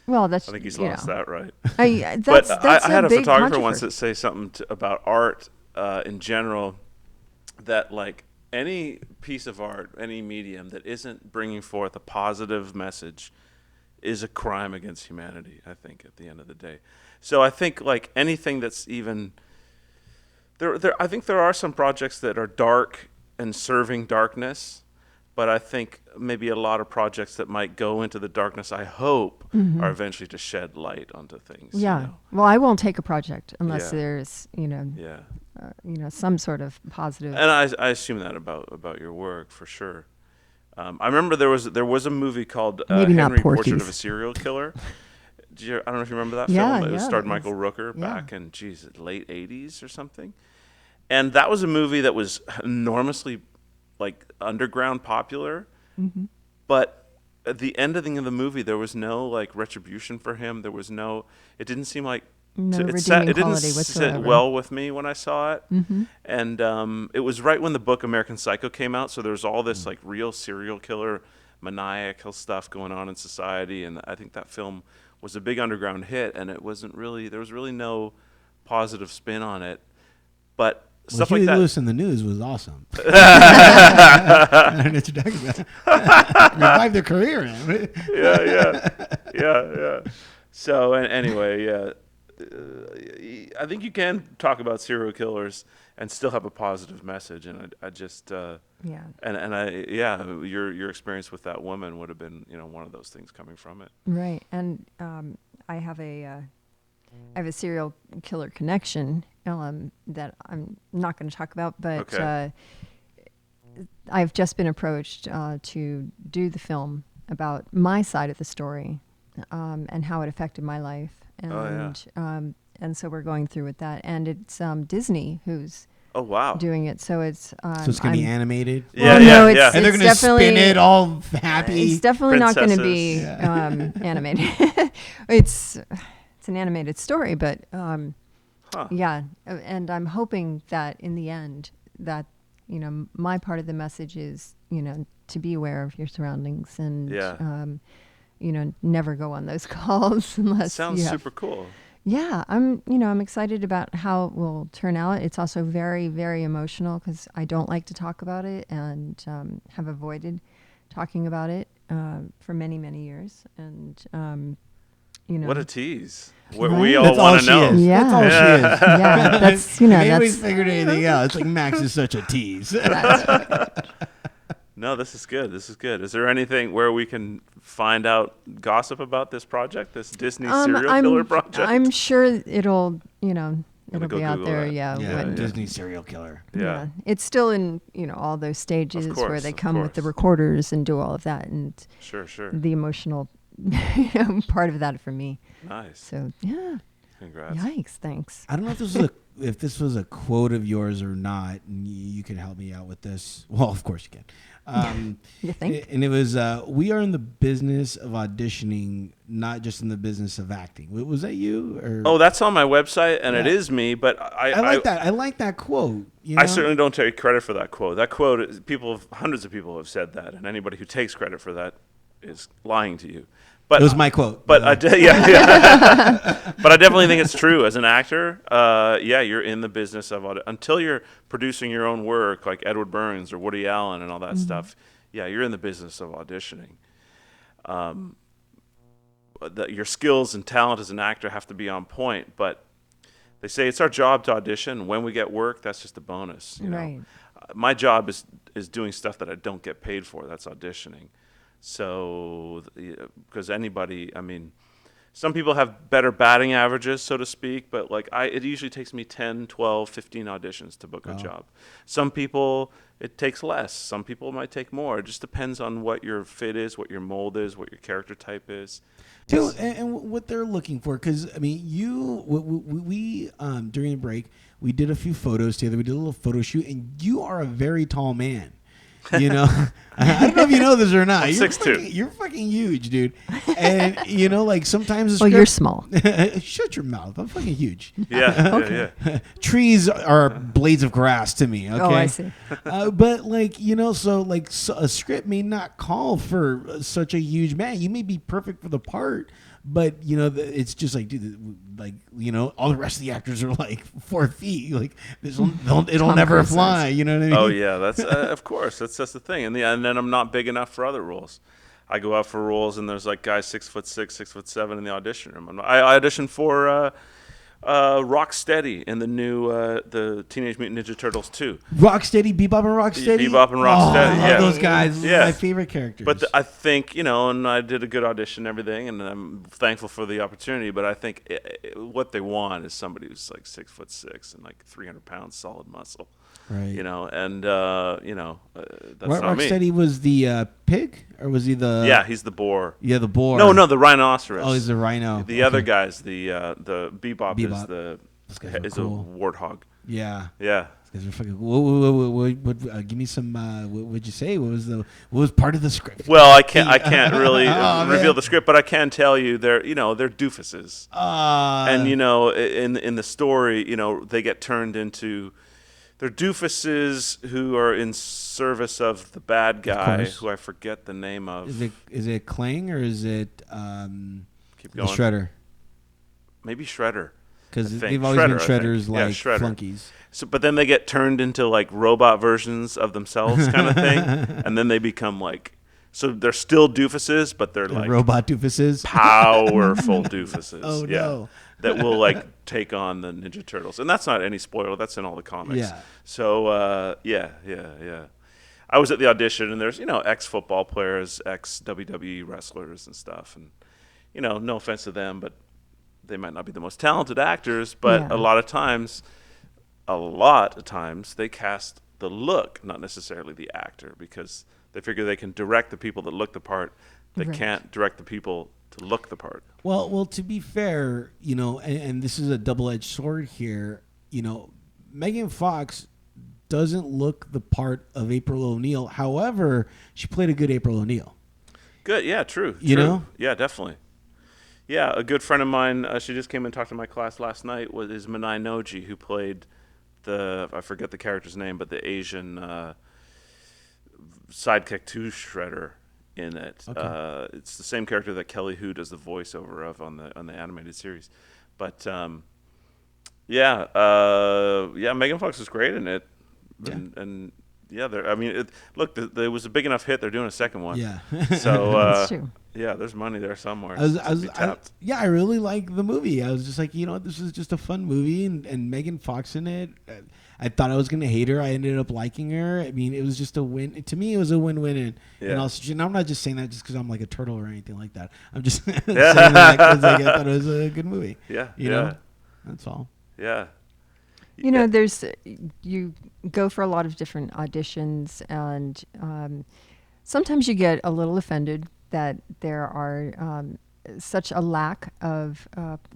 Well, I think he's lost that right. I had a photographer once that say something about art in general, that like any piece of art, any medium that isn't bringing forth a positive message is a crime against humanity, I think, at the end of the day. So I think like anything that's even I think there are some projects that are dark and serving darkness, but I think maybe a lot of projects that might go into the darkness, I hope, are eventually to shed light onto things. Yeah. Well, I won't take a project unless there's, some sort of positive. And I assume that about your work for sure. I remember there was a movie called Henry, Portrait of a Serial Killer. I don't know if you remember that film. It starred Michael Rooker back in late 80s or something. And that was a movie that was enormously like underground popular. Mm-hmm. But at the ending of the movie, there was no like retribution for him. It didn't seem like No it redeeming didn't quality whatsoever. sit well with me when I saw it. And it was right when the book American Psycho came out, so there's all this like real serial killer maniacal stuff going on in society, and I think that film was a big underground hit, and there was really no positive spin on it. But stuff Huey like that. Lewis in the News was awesome. I don't know what you're talking about. Revived their career. Yeah. So anyway, I think you can talk about serial killers and still have a positive message, and I just your experience with that woman would have been one of those things coming from it. Right, and I have a serial killer connection that I'm not going to talk about, but I've just been approached to do the film about my side of the story and how it affected my life. And so we're going through with that, and it's Disney who's doing it. So it's so it's gonna be animated. And they're gonna spin it all happy. It's definitely not going to be animated. It's an animated story, but and I'm hoping that in the end that my part of the message is to be aware of your surroundings and never go on those calls unless sounds super cool. Yeah, I'm excited about how it will turn out. It's also very, very emotional because I don't like to talk about it and have avoided talking about it for many, many years. And what a tease! Right? We all want to know. Yeah, that's all she is. Yeah, that's They always figured anything out. It's like Max is such a tease. That's right. No, this is good. Is there anything where we can find out gossip about this project, this Disney serial killer project? I'm sure it'll be out Google there. That. Yeah, Disney serial killer. Yeah. It's still in all those stages where they come with the recorders and do all of that, and sure the emotional part of that for me. Nice. So yeah. Congrats. Yikes! Thanks. I don't know if this was a quote of yours or not, and you can help me out with this. Well, of course you can. You think? And it was, we are in the business of auditioning, not just in the business of acting. Was that you? Or? Oh, that's on my website, and it is me. But I like that. I like that quote. I certainly don't take credit for that quote. That quote, hundreds of people have said that, and anybody who takes credit for that is lying to you. But it was my quote. But But I definitely think it's true. As an actor, you're in the business of until you're producing your own work, like Edward Burns or Woody Allen and all that stuff. Yeah, you're in the business of auditioning. Your skills and talent as an actor have to be on point. But they say it's our job to audition. When we get work, that's just a bonus. Right. My job is doing stuff that I don't get paid for. That's auditioning. So, because some people have better batting averages, so to speak, but it usually takes me 10, 12, 15 auditions to book a job. Some people, it takes less. Some people might take more. It just depends on what your fit is, what your mold is, what your character type is. And what they're looking for, because, we during the break, we did a few photos together. We did a little photo shoot, and you are a very tall man. I don't know if you know this or not. I'm 6'2". You're fucking huge, dude. And sometimes you're small. Shut your mouth. I'm fucking huge. Yeah. Trees are blades of grass to me. Okay. Oh, I see. But so a script may not call for such a huge man. You may be perfect for the part, but it's just dude, all the rest of the actors are 4 feet. It'll never fly. You know what I mean? Oh yeah, that's of course that's the thing. And then I'm not big enough for other roles. I go out for roles, and there's guys 6'6", 6'7" in the audition room. I auditioned for Rocksteady in the new the Teenage Mutant Ninja Turtles 2. Rocksteady, Bebop and Rocksteady? Bebop and Rocksteady, I love those guys. Those are my favorite characters. But I think, and I did a good audition and everything, and I'm thankful for the opportunity, but I think what they want is somebody who's 6'6" and 300 pounds solid muscle. Right. That's not me. Rocksteady was the pig, or was he the? Yeah, he's the boar. Yeah, the boar. No, the rhinoceros. Oh, he's the rhino. The other guy's the Bebop. Is Those guys are is cool. a warthog. Yeah. Yeah, These are fucking. What, give me some. What would you say? What was part of the script? Well, I can't really reveal man. the script, but I can tell you they're doofuses. And in the story, they get turned into. They're doofuses who are in service of the bad guy, who I forget the name of. Is it Clang or is it Keep going. the Shredder? Maybe Shredder. Because they've always been Shredders, like Shredder. flunkies. So, but then they get turned into like robot versions of themselves, kind of thing, and then they become like. So they're still doofuses, but they're like robot doofuses, powerful doofuses. Oh no. That will like take on the Ninja Turtles, and that's not any spoiler. That's in all the comics. Yeah. So yeah. I was at the audition, and there's ex-football players, ex-WWE wrestlers, and stuff, and no offense to them, but they might not be the most talented actors, but a lot of times they cast the look, not necessarily the actor, because they figure they can direct the people that look the part. They can't direct the people to look the part. Well, to be fair, and this is a double-edged sword here. Megan Fox doesn't look the part of April O'Neil. However, she played a good April O'Neil. Good, yeah, true. Yeah, definitely. Yeah, a good friend of mine, she just came and talked to my class last night, is Manai Noji, who played I forget the character's name, but the Asian sidekick to Shredder in it. Okay. It's the same character that Kelly Hu does the voiceover of on the animated series. But Megan Fox is great in it. And look, it was a big enough hit. They're doing a second one. Yeah. So That's true. Yeah, there's money there somewhere. I really like the movie. I was just like, this is just a fun movie, and Megan Fox in it. I thought I was going to hate her. I ended up liking her. I mean, it was just a win. To me, it was a win-win. And also, I'm not just saying that just because I'm like a turtle or anything like that. I'm just saying that because I thought it was a good movie. Yeah. You know? That's all. Yeah. There's you go for a lot of different auditions, and sometimes you get a little offended that there are such a lack of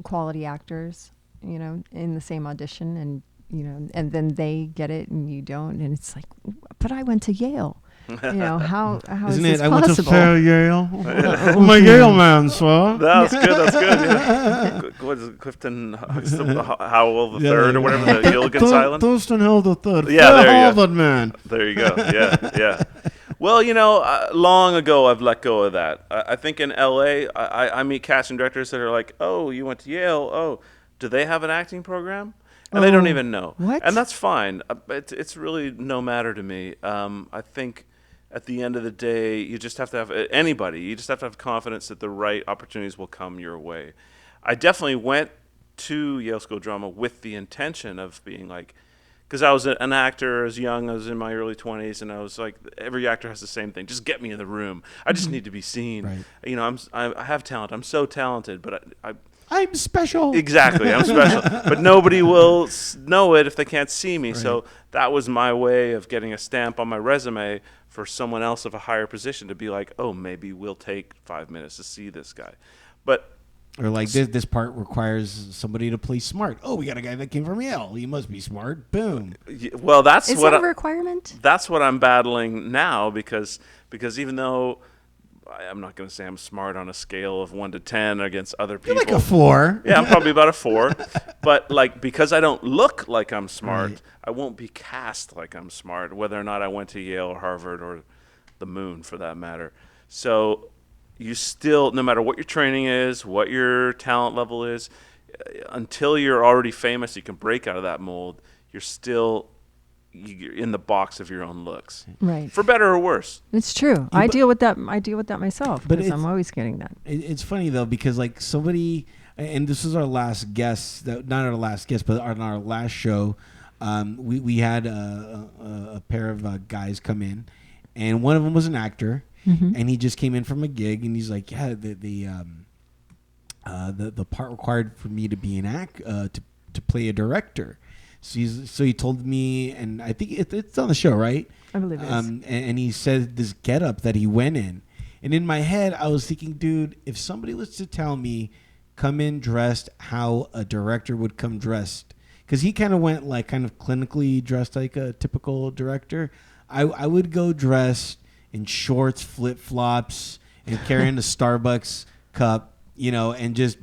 quality actors, in the same audition, and and then they get it and you don't, and it's like, but I went to Yale. How Isn't is this it? I possible? went to fair Yale. I'm a Yale man, sir. That's good. Yeah. What is it, Clifton Howell the Third or whatever, the Gilligan's Island? Thurston Howell the Third. Yeah, there you go. Harvard man. There you go. Yeah. Well, long ago I've let go of that. I think in L.A. I meet casting directors that are like, "Oh, you went to Yale. Oh, do they have an acting program?" And they don't even know. What? And that's fine. It's really no matter to me. I think at the end of the day, you just have to have you just have to have confidence that the right opportunities will come your way. I definitely went to Yale School of Drama with the intention of being like, because I was an actor as young, I was in my early 20s, and I was like, every actor has the same thing. Just get me in the room. I just need to be seen. Right. I have talent. I'm so talented, but I'm special. Exactly, I'm special. But nobody will know it if they can't see me. Right. So that was my way of getting a stamp on my resume for someone else of a higher position to be like, oh, maybe we'll take 5 minutes to see this guy. Or like this part requires somebody to play smart. Oh, we got a guy that came from Yale. He must be smart. Boom. Well, is that a requirement? That's what I'm battling now because even though I'm not going to say I'm smart on a scale of 1 to 10 against other people. You're like a 4. Yeah, I'm probably about a 4. But because I don't look like I'm smart, right. I won't be cast like I'm smart, whether or not I went to Yale or Harvard or the moon for that matter. So you still, no matter what your training is, what your talent level is, until you're already famous, you can break out of that mold. You're in the box of your own looks, right? For better or worse. It's true. I deal with that myself because I'm always getting that. It's funny though because like somebody, and this is our last guest, not our last guest, but on our last show, we had a pair of guys come in, and one of them was an actor, and he just came in from a gig, and he's like, yeah, the part required for me to be an to play a director. So he told me, and I think it's on the show, right? I believe it is. And he said this getup that he went in. And in my head, I was thinking, dude, if somebody was to tell me, come in dressed how a director would come dressed, because he kind of went like kind of clinically dressed like a typical director. I would go dressed in shorts, flip flops, and carrying a Starbucks cup, and just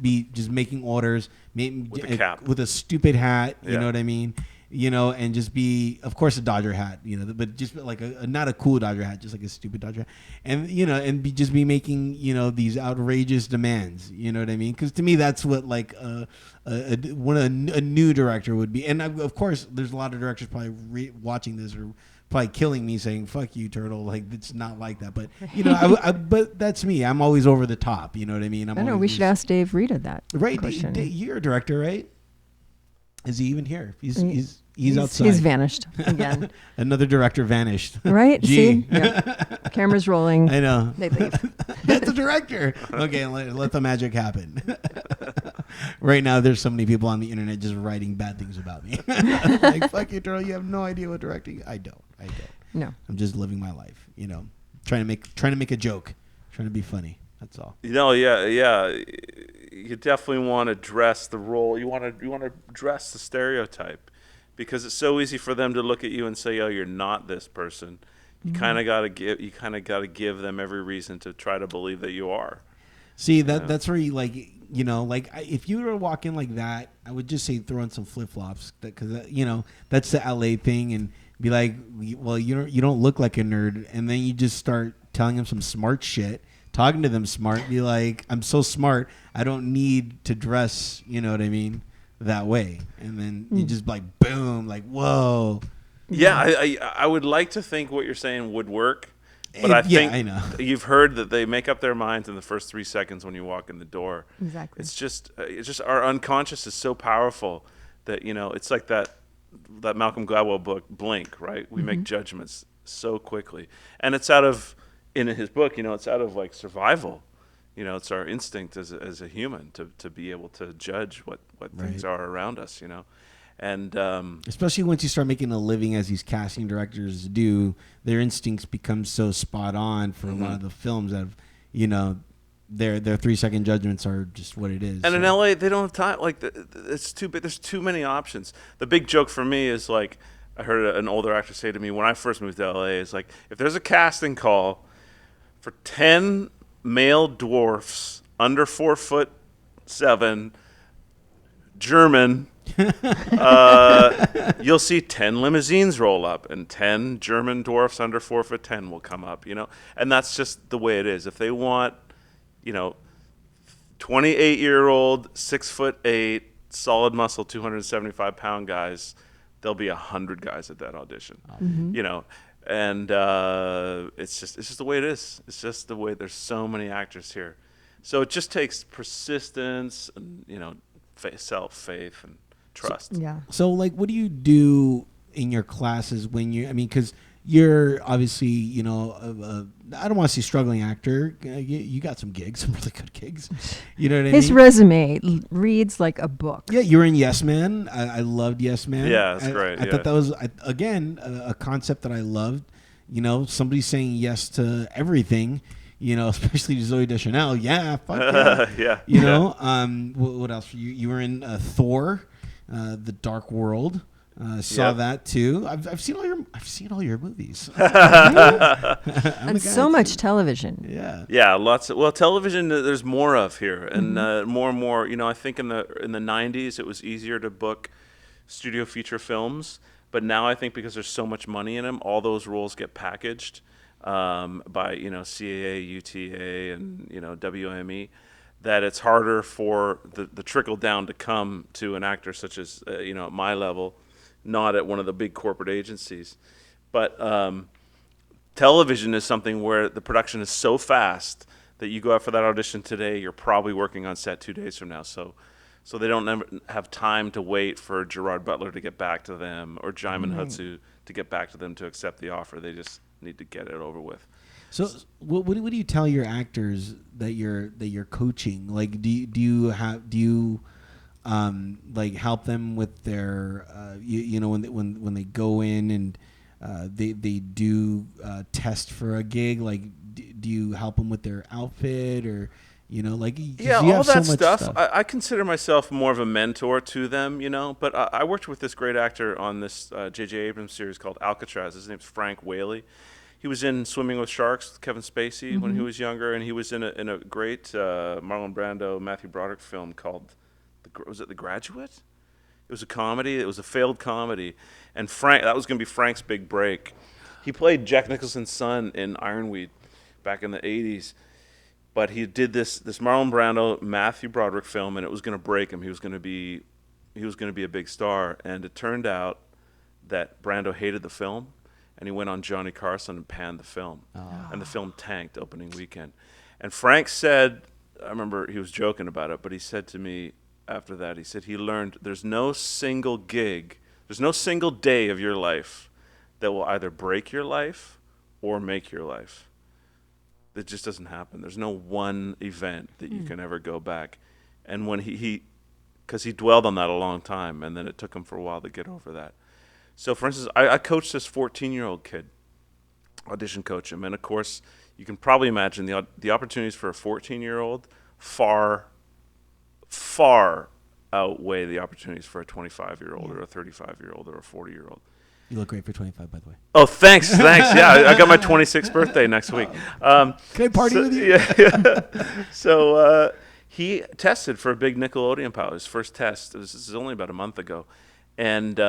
making orders, with a cap, with a stupid hat. You know what I mean? And just be, of course, a Dodger hat, but just like not a cool Dodger hat, just like a stupid Dodger hat. And, and just be making, these outrageous demands, you know what I mean? Because to me, that's what like a new director would be. And of course, there's a lot of directors probably watching this or probably killing me saying, fuck you, Turtle. Like, it's not like that. But, but that's me. I'm always over the top. You know what I mean? I know. We should ask Dave Rita that question. You're a director, right? Is he even here? He's outside. He's vanished again. Another director vanished. Right? Gee. See? Yep. Camera's rolling. I know. They leave. That's the director. Okay, let the magic happen. Right now, there's so many people on the internet just writing bad things about me. Like, fuck you, Turtle. You have no idea what directing. I don't. No. I'm just living my life. Trying to make a joke, trying to be funny. That's all. Yeah. You definitely want to dress the role. You want to dress the stereotype, because it's so easy for them to look at you and say, "Oh, you're not this person." You kind of got to give them every reason to try to believe that you are. See, that's where you if you were to walk in like that, I would just say throw in some flip flops, because that's the LA thing, and be like, well, you don't look like a nerd, and then you just start telling them some smart shit. Talking to them smart, be like, I'm so smart, I don't need to dress, you know what I mean, that way. And then you just like, boom, like, whoa. Yeah, I would like to think what you're saying would work, but I know. You've heard that they make up their minds in the first 3 seconds when you walk in the door. Exactly. It's just our unconscious is so powerful that, it's like that Malcolm Gladwell book, Blink, right? We make judgments so quickly. And it's in his book, it's out of like survival. It's our instinct as a human to be able to judge what things are around us, and especially once you start making a living as these casting directors do, their instincts become so spot on for a lot of the films that have, their 3-second judgments are just what it is. And in LA, they don't have time. Like, it's too big. There's too many options. The big joke for me is like, I heard an older actor say to me when I first moved to LA, is like, if there's a casting call for 10 male dwarfs under 4'7", German, you'll see 10 limousines roll up, and 10 German dwarfs under 4'10" will come up, and that's just the way it is. If they want, 28-year-old, 6'8", solid muscle, 275-pound guys, there'll be 100 guys at that audition, and it's just the way it is. It's just the way. There's so many actors here, so it just takes persistence and faith and trust. So like, what do you do in your classes when because you're obviously I don't want to say struggling actor. You got some gigs, some really good gigs. You know what I mean? His resume reads like a book. Yeah, you were in Yes Man. I loved Yes Man. Yeah, that's great. I thought that was again a concept that I loved. Somebody saying yes to everything. Especially Zooey Deschanel. Yeah, fuck yeah. Yeah. What else? You were in Thor, The Dark World. Saw that too. I've seen all your movies. And so much television. Yeah, lots of television. There's more of here, and more and more. I think in the 90s it was easier to book studio feature films, but now I think because there's so much money in them, all those roles get packaged by CAA, UTA, and WME. That it's harder for the trickle down to come to an actor such as at my level, not at one of the big corporate agencies. But television is something where the production is so fast that you go out for that audition today, you're probably working on set 2 days from now. So they don't have time to wait for Gerard Butler to get back to them or Jaimin Hutsu to get back to them to accept the offer. They just need to get it over with. So what do you tell your actors that you're coaching? Like, do you like help them with their when they go in and they do test for a gig? Like, do you help them with their outfit, or You know, like yeah, you all have so that much stuff. I consider myself more of a mentor to them, you know. But I worked with this great actor on this J.J. Abrams series called Alcatraz. His name's Frank Whaley. He was in Swimming with Sharks with Kevin Spacey when he was younger, and he was in a great Marlon Brando, Matthew Broderick film called was it The Graduate? It was a comedy. It was a failed comedy, and that was going to be Frank's big break. He played Jack Nicholson's son in Ironweed back in the '80s. But he did this Marlon Brando, Matthew Broderick film, and it was going to break him. He was going to be a big star, and it turned out that Brando hated the film, and he went on Johnny Carson and panned the film, and the film tanked opening weekend. And Frank said, I remember he was joking about it, but he said to me after that, he said he learned there's no single gig, there's no single day of your life that will either break your life or make your life. It just doesn't happen. There's no one event that you can ever go back. And when because he dwelled on that a long time, and then it took him for a while to get over that. So, for instance, I coached this 14-year-old kid, audition coach him. And, of course, you can probably imagine the opportunities for a 14-year-old far, far outweigh the opportunities for a 25-year-old or a 35-year-old or a 40-year-old. You look great for 25, by the way. Oh, thanks. Yeah, I got my 26th birthday next week. Can I party with you? Yeah. So he tested for a big Nickelodeon pilot. His first test. This is only about a month ago, and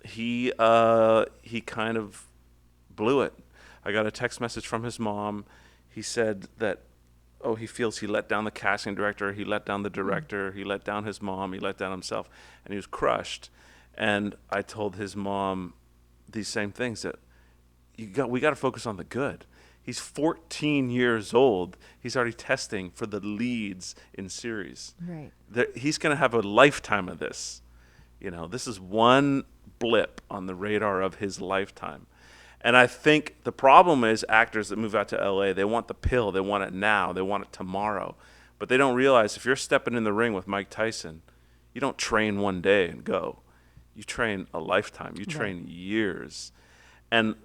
he kind of blew it. I got a text message from his mom. He said that he feels he let down the casting director, he let down the director, he let down his mom, he let down himself, and he was crushed. And I told his mom these same things, that we got to focus on the good. He's 14 years old. He's already testing for the leads in series. Right. He's going to have a lifetime of this. You know, this is one blip on the radar of his lifetime. And I think the problem is actors that move out to LA, they want the pill. They want it now. They want it tomorrow. But they don't realize if you're stepping in the ring with Mike Tyson, you don't train one day and go. You train a lifetime. You train years. And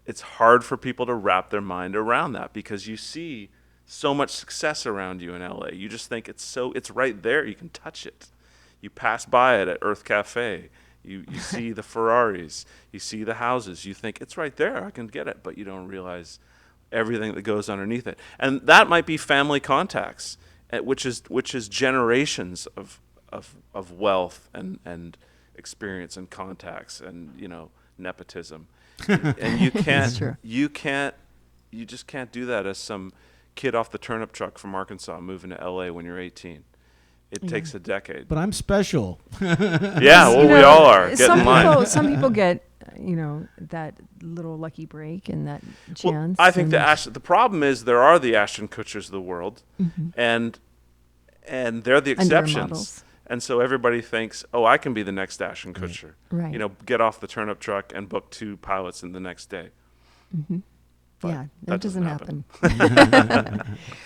it's hard for people to wrap their mind around that, because you see so much success around you in LA. You just think it's right there. You can touch it. You pass by it at Earth Cafe. You see the Ferraris. You see the houses. You think it's right there. I can get it. But you don't realize everything that goes underneath it. And that might be family contacts, which is generations of wealth and experience and contacts and, you know, nepotism. And you just can't do that as some kid off the turnip truck from Arkansas moving to LA when you're 18. It takes a decade. But I'm special. Yeah, well, we all are. Get in line. Some people get, you know, that little lucky break and that chance. Well, I think the problem is there are the Ashton Kutchers of the world, and they're the exceptions. And so everybody thinks, I can be the next Ashton Kutcher. Right. You know, get off the turnip truck and book 2 pilots in the next day. Yeah, that doesn't happen.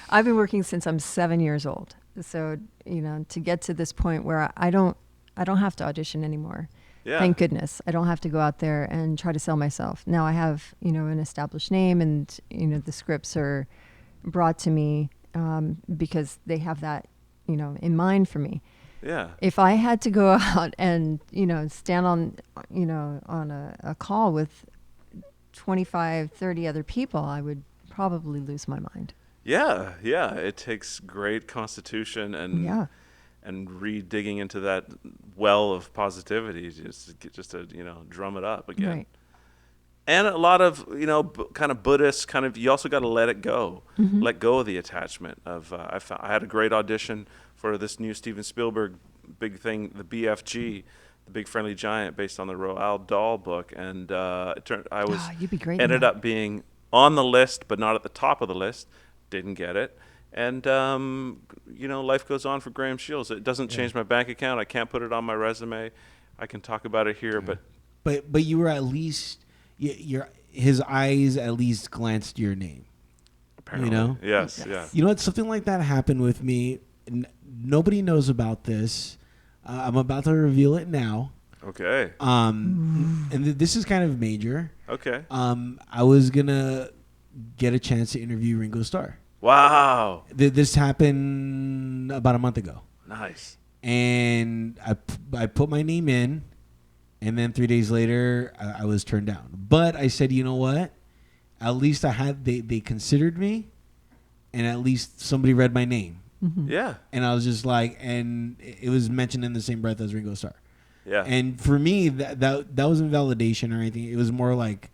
I've been working since I'm 7 years old. So, you know, to get to this point where I don't have to audition anymore. Yeah. Thank goodness. I don't have to go out there and try to sell myself. Now I have, you know, an established name, and, you know, the scripts are brought to me because they have that, you know, in mind for me. Yeah. If I had to go out and, you know, stand on, you know, on a call with 25, 30 other people, I would probably lose my mind. Yeah. It takes great constitution and re-digging into that well of positivity just to, you know, drum it up again. Right. And a lot of, you know, kind of Buddhist you also got to let it go, let go of the attachment of. I had a great audition for this new Steven Spielberg big thing, the BFG, the Big Friendly Giant, based on the Roald Dahl book, and you'd be great. Ended up being on the list, but not at the top of the list. Didn't get it, and you know, life goes on for Graham Shiels. It doesn't change my bank account. I can't put it on my resume. I can talk about it here, but you were at least. His eyes at least glanced your name. Apparently. You know? Yes. You know what? Something like that happened with me. Nobody knows about this. I'm about to reveal it now. Okay. And this is kind of major. Okay. I was gonna get a chance to interview Ringo Starr. Wow. This happened about a month ago. Nice. And I put my name in, and then 3 days later, I was turned down. But I said, you know what? At least they considered me, and at least somebody read my name. Mm-hmm. Yeah. And I was just like, and it was mentioned in the same breath as Ringo Starr. Yeah. And for me, that wasn't validation or anything. It was more like,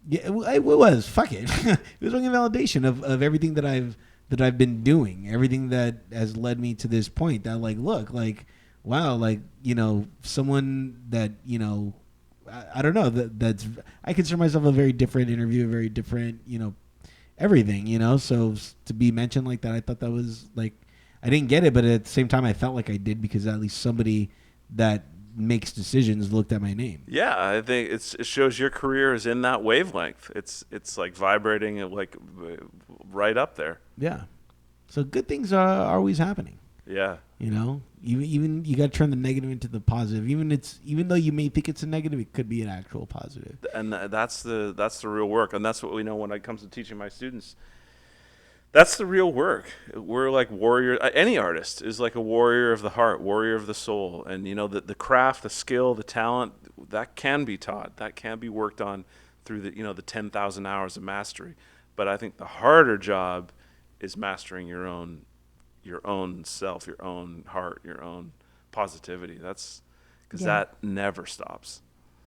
yeah, it was. Fuck it. It was like a validation of everything that I've been doing, everything that has led me to this point. That like, look, like, wow, like, you know, someone that, you know, I don't know, that's I consider myself a very different interview, a very different, you know, everything, you know. So to be mentioned like that, I thought that was like, I didn't get it, but at the same time, I felt like I did, because at least somebody that makes decisions looked at my name. Yeah, I think it shows your career is in that wavelength. It's like vibrating like right up there. Yeah. So good things are always happening. Yeah. You know, even you got to turn the negative into the positive. Even though you may think it's a negative, it could be an actual positive. And that's the real work, and that's what we know when it comes to teaching my students. That's the real work. We're like warrior. Any artist is like a warrior of the heart, warrior of the soul. And, you know, the craft, the skill, the talent, that can be taught. That can be worked on through the 10,000 hours of mastery. But I think the harder job is mastering your own self, your own heart, your own positivity. That's because that never stops.